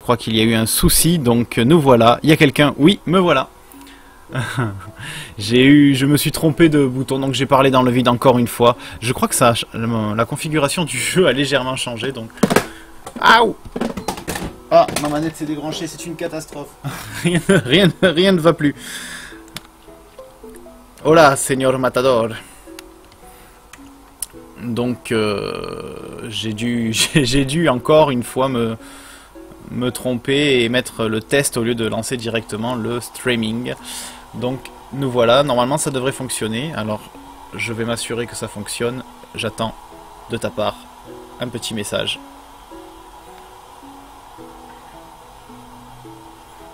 crois qu'il y a eu un souci, donc nous voilà. Il y a quelqu'un, oui, me voilà. Je me suis trompé de bouton, donc j'ai parlé dans le vide encore une fois. Je crois que la configuration du jeu a légèrement changé, donc... Aouh! Ah, ma manette s'est débranchée, c'est une catastrophe. Rien ne va plus. Hola, señor Matador. Donc, j'ai dû encore une fois me tromper et mettre le test au lieu de lancer directement le streaming. Donc, nous voilà. Normalement, ça devrait fonctionner. Alors, je vais m'assurer que ça fonctionne. J'attends de ta part un petit message.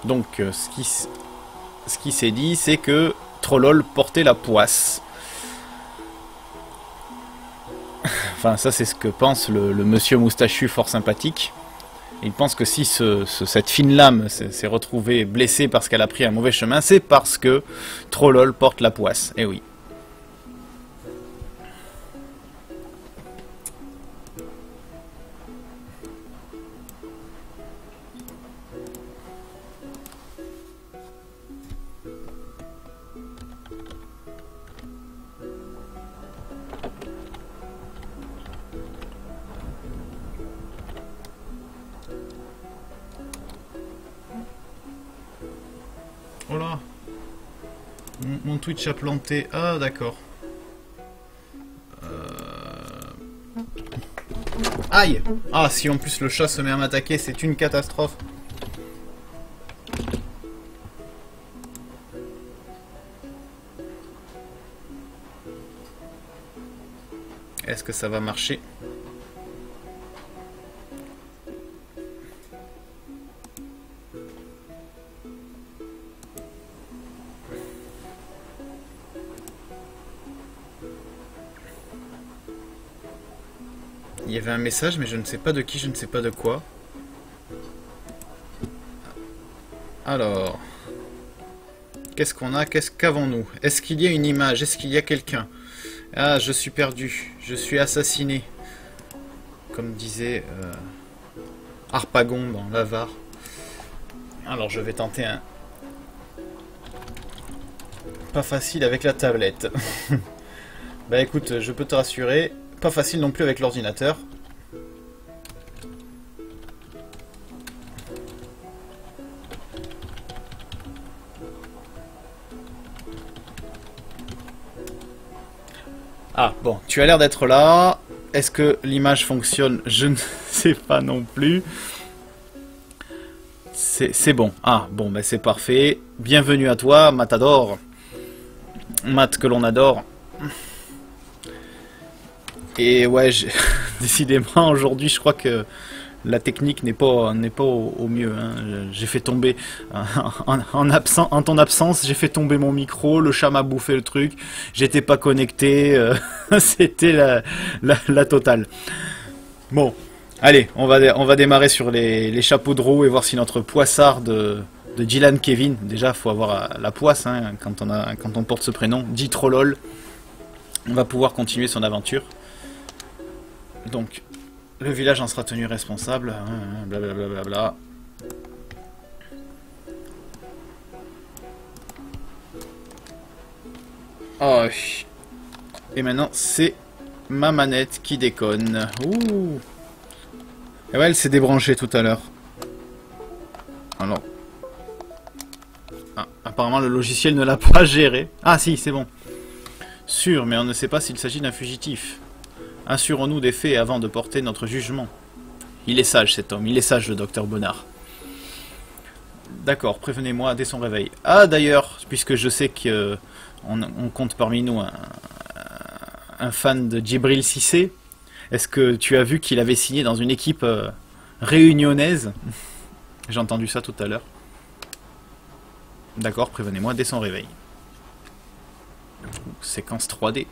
Donc, ce qui s'est dit, c'est que Trollol portait la poisse. Enfin, ça, c'est ce que pense le monsieur moustachu fort sympathique. Il pense que si cette fine lame s'est retrouvée blessée parce qu'elle a pris un mauvais chemin, c'est parce que Trollol porte la poisse. Eh oui. Oh là, mon Twitch a planté. Ah, d'accord. Aïe! Ah, si en plus le chat se met à m'attaquer, c'est une catastrophe. Est-ce que ça va marcher? Il y avait un message, mais je ne sais pas de qui, je ne sais pas de quoi. Alors... Qu'est-ce qu'on a? Qu'avons-nous? Est-ce qu'il y a une image? Est-ce qu'il y a quelqu'un? Ah, je suis perdu. Je suis assassiné. Comme disait Harpagon dans l'Avare. Alors, je vais tenter un... Pas facile avec la tablette. Bah écoute, je peux te rassurer... Pas facile non plus avec l'ordinateur. Ah, bon, tu as l'air d'être là. Est-ce que l'image fonctionne? Je ne sais pas non plus. C'est bon. Ah, bon, ben c'est parfait. Bienvenue à toi, Matador. Matt que l'on adore. Et ouais, décidément aujourd'hui je crois que la technique n'est pas au mieux. Hein. J'ai fait tomber en ton absence, j'ai fait tomber mon micro, le chat m'a bouffé le truc, j'étais pas connecté, c'était la totale. Bon, allez, on va démarrer sur les chapeaux de roue et voir si notre poissard de Dylan Kevin, déjà faut avoir la poisse hein, quand on porte ce prénom, dit Trollol, on va pouvoir continuer son aventure. Donc, le village en sera tenu responsable, blablabla. Bla bla bla. Oh. Et maintenant, c'est ma manette qui déconne. Ouh. Et ouais, elle s'est débranchée tout à l'heure. Alors. Ah, apparemment, le logiciel ne l'a pas géré. Ah si, c'est bon. Sûr, mais on ne sait pas s'il s'agit d'un fugitif. Assurons-nous des faits avant de porter notre jugement. Il est sage cet homme, il est sage le docteur Bonnard. D'accord, prévenez-moi dès son réveil. Ah d'ailleurs, puisque je sais qu'on on compte parmi nous un fan de Djibril Cissé, est-ce que tu as vu qu'il avait signé dans une équipe réunionnaise? J'ai entendu ça tout à l'heure. D'accord, prévenez-moi dès son réveil. Séquence 3D.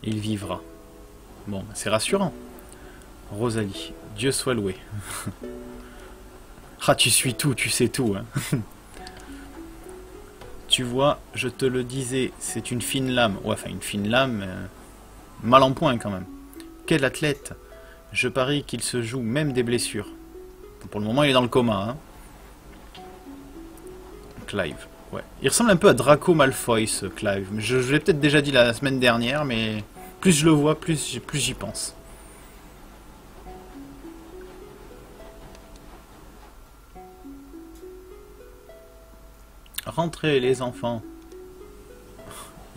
Il vivra. Bon, c'est rassurant. Rosalie, Dieu soit loué. Ah, tu suis tout, tu sais tout. Hein. Tu vois, je te le disais, c'est une fine lame. Ouais, enfin une fine lame, mal en point quand même. Quel athlète! Je parie qu'il se joue même des blessures. Pour le moment, il est dans le coma. Hein. Clive, ouais. Il ressemble un peu à Draco Malfoy, ce Clive. Je l'ai peut-être déjà dit la semaine dernière, mais plus je le vois, plus j'y pense. Rentrez les enfants.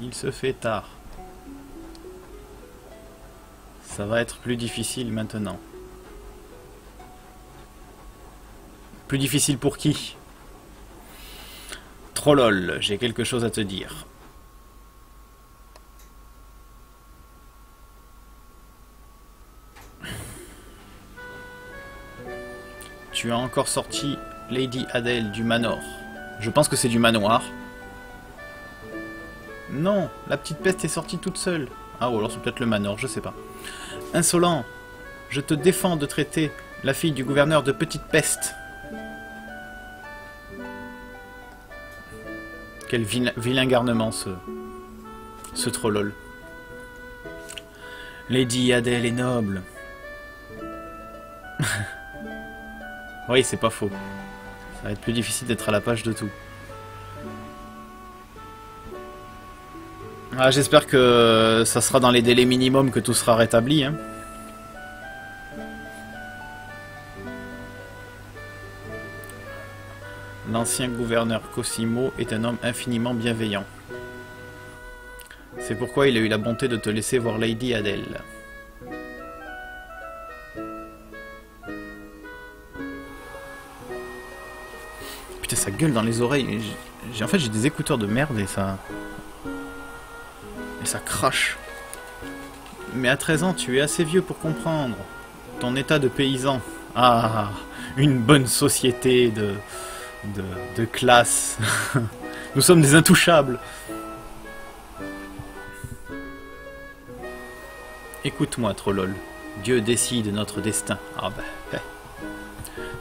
Il se fait tard. Ça va être plus difficile maintenant. Plus difficile pour qui? Trollol, j'ai quelque chose à te dire. Tu as encore sorti Lady Adele du Manor. Je pense que c'est du manoir. Non, la petite peste est sortie toute seule. Ah, ou alors c'est peut-être le Manor, je sais pas. Insolent, je te défends de traiter la fille du gouverneur de petite peste. Quel vilain garnement ce trollol. Lady Adele est noble. Oui, c'est pas faux. Ça va être plus difficile d'être à la page de tout. Ah, j'espère que ça sera dans les délais minimums que tout sera rétabli. Hein. L'ancien gouverneur Cosimo est un homme infiniment bienveillant. C'est pourquoi il a eu la bonté de te laisser voir Lady Adele. Putain, ça gueule dans les oreilles. En fait, j'ai des écouteurs de merde et ça... Et ça crache. Mais à 13 ans, tu es assez vieux pour comprendre. Ton état de paysan. Ah, une bonne société de classe. Nous sommes des intouchables. Écoute-moi, Trollol. Dieu décide notre destin. Ah ben,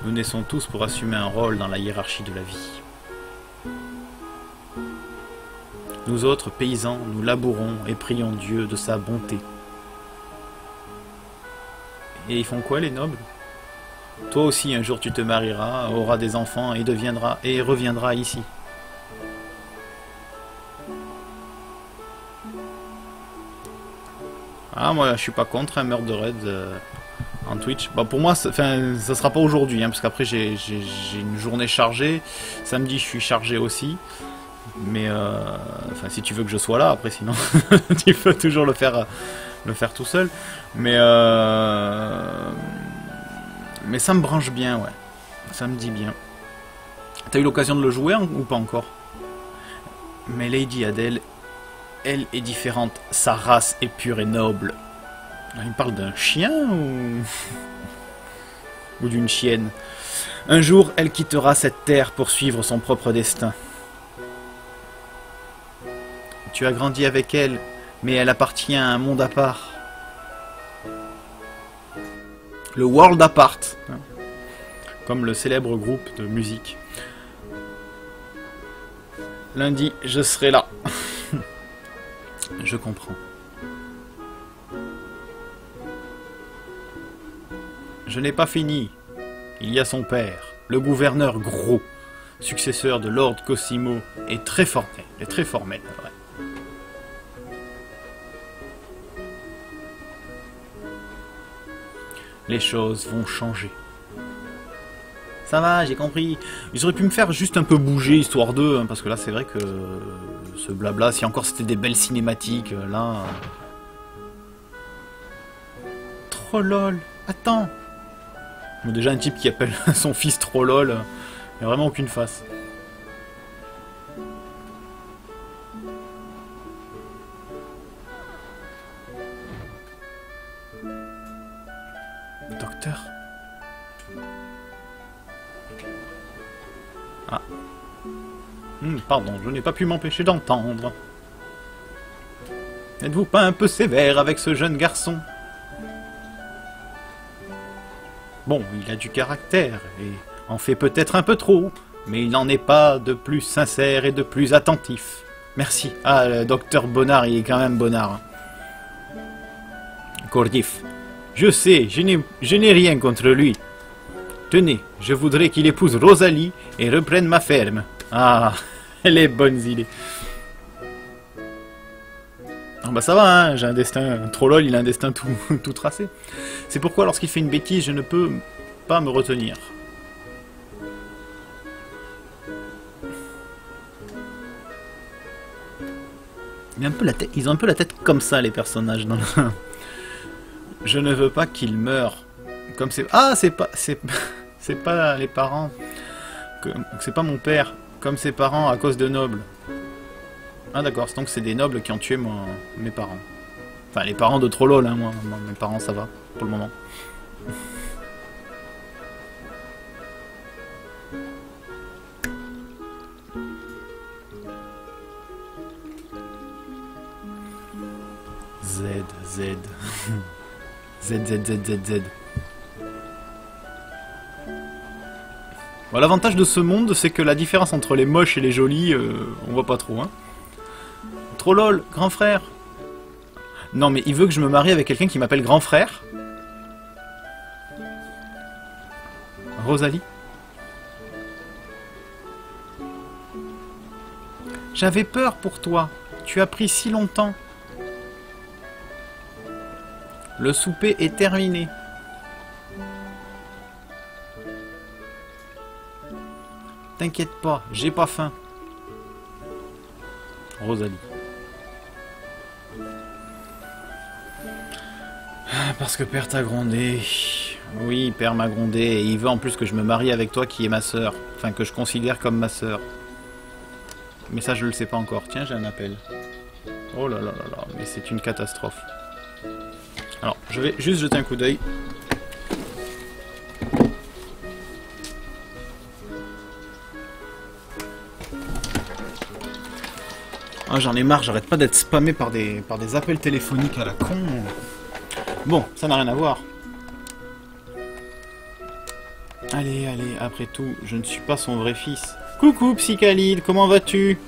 nous naissons tous pour assumer un rôle dans la hiérarchie de la vie. Nous autres paysans, nous labourons et prions Dieu de sa bonté. Et ils font quoi, les nobles? Toi aussi, un jour tu te marieras, auras des enfants et reviendras ici. Ah, moi, je suis pas contre un Murdered en Twitch. Bah, pour moi, ça sera pas aujourd'hui, hein, parce qu'après j'ai une journée chargée. Samedi, je suis chargé aussi. Mais enfin, si tu veux que je sois là, après sinon tu peux toujours le faire tout seul. Mais ça me branche bien, ouais. Ça me dit bien. T'as eu l'occasion de le jouer ou pas encore? Mais Lady Adele, elle est différente. Sa race est pure et noble. Il parle d'un chien ou d'une chienne. Un jour, elle quittera cette terre pour suivre son propre destin. Tu as grandi avec elle, mais elle appartient à un monde à part. Le World Apart, hein, comme le célèbre groupe de musique. Lundi, je serai là. Je comprends. Je n'ai pas fini. Il y a son père, le gouverneur Gros, successeur de Lord Cosimo, est très formel. Ouais. Les choses vont changer. Ça va, j'ai compris. Ils auraient pu me faire juste un peu bouger, histoire d'eux, hein, parce que là, c'est vrai que ce blabla, si encore c'était des belles cinématiques, là... Trollol, attends. Bon, déjà, un type qui appelle son fils Trollol, il n'y a vraiment aucune face. Docteur. Ah. Pardon, je n'ai pas pu m'empêcher d'entendre. N'êtes-vous pas un peu sévère avec ce jeune garçon? Bon, il a du caractère, et en fait peut-être un peu trop. mais il n'en est pas de plus sincère et de plus attentif. Merci. Ah, le docteur Bonnard, il est quand même Bonnard. Cordif. Je sais, je n'ai rien contre lui. Tenez, je voudrais qu'il épouse Rosalie et reprenne ma ferme. Ah, les bonnes idées. Ah bah ça va, hein, j'ai un destin... Trollol, il a un destin tout tracé. C'est pourquoi lorsqu'il fait une bêtise, je ne peux pas me retenir. Ils ont un peu la tête comme ça, les personnages. Dans le... Je ne veux pas qu'il meure. Comme c'est... Ah, c'est pas les parents. C'est pas mon père. Comme ses parents à cause de nobles. Ah d'accord, donc c'est des nobles qui ont tué mes parents. Enfin, les parents de Trollol, hein, moi. Mes parents, ça va, pour le moment. Z. Z. Bon, l'avantage de ce monde, c'est que la différence entre les moches et les jolis, on voit pas trop, hein. Trollol, grand frère. Non, mais il veut que je me marie avec quelqu'un qui m'appelle grand frère. Rosalie. J'avais peur pour toi. Tu as pris si longtemps. Le souper est terminé. T'inquiète pas, j'ai pas faim. Rosalie. Parce que père t'a grondé. Oui, père m'a grondé. Et il veut en plus que je me marie avec toi qui est ma sœur. Enfin, que je considère comme ma sœur. Mais ça, je le sais pas encore. Tiens, j'ai un appel. Oh là là là là, mais c'est une catastrophe. Alors, je vais juste jeter un coup d'œil. Ah, j'en ai marre, j'arrête pas d'être spammé par des appels téléphoniques à la con. Bon, ça n'a rien à voir. Allez, après tout, je ne suis pas son vrai fils. Coucou Psychalide, comment vas-tu?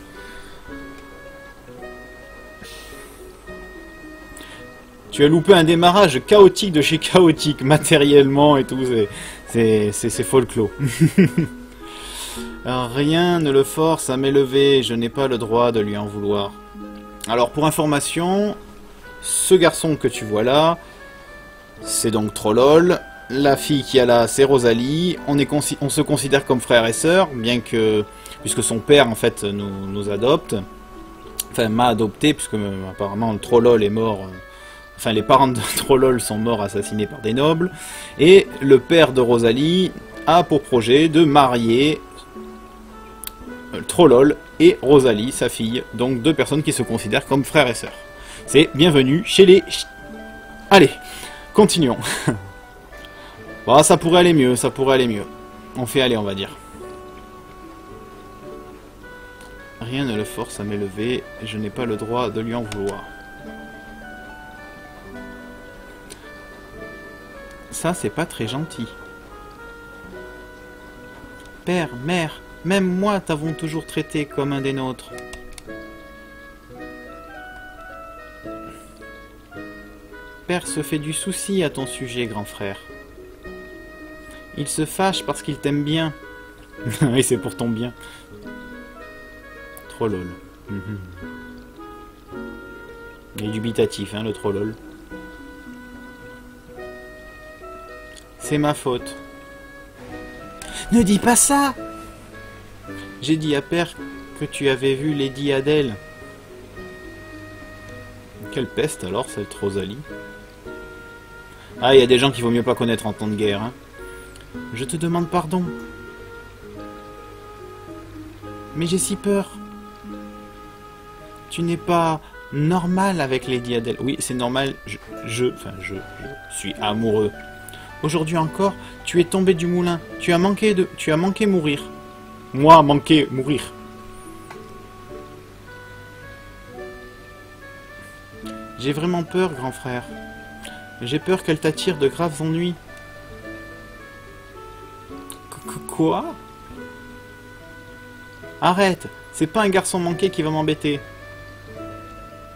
Tu as loupé un démarrage chaotique de chez chaotique, matériellement et tout, c'est folklore. Rien ne le force à m'élever, je n'ai pas le droit de lui en vouloir. Alors pour information, ce garçon que tu vois là, c'est donc Trollol. La fille qui a là, c'est Rosalie. On se considère comme frères et sœurs, bien que, puisque son père en fait nous adopte. Enfin, m'a adopté, puisque apparemment Trollol est mort. Enfin, les parents de Trollol sont morts assassinés par des nobles. Et le père de Rosalie a pour projet de marier Trollol et Rosalie, sa fille. Donc deux personnes qui se considèrent comme frères et sœurs. C'est bienvenue chez les... Allez, continuons. Bon, ça pourrait aller mieux, ça pourrait aller mieux. On fait aller, on va dire. Rien ne le force à m'élever, je n'ai pas le droit de lui en vouloir. Ça, c'est pas très gentil. Père, mère, même moi t'avons toujours traité comme un des nôtres. Père se fait du souci à ton sujet, grand frère. Il se fâche parce qu'il t'aime bien. Oui, c'est pour ton bien. Trollol. Il est dubitatif, hein, le Trollol. C'est ma faute. Ne dis pas ça! J'ai dit à Père que tu avais vu Lady Adèle. Quelle peste alors, cette Rosalie. Ah, il y a des gens qu'il vaut mieux pas connaître en temps de guerre, hein. Je te demande pardon. Mais j'ai si peur. Tu n'es pas normal avec Lady Adèle. Oui, c'est normal, je suis amoureux. Aujourd'hui encore, tu es tombé du moulin. Tu as manqué mourir. Moi, manquer mourir. J'ai vraiment peur, grand frère. J'ai peur qu'elle t'attire de graves ennuis. Quoi? Arrête, c'est pas un garçon manqué qui va m'embêter.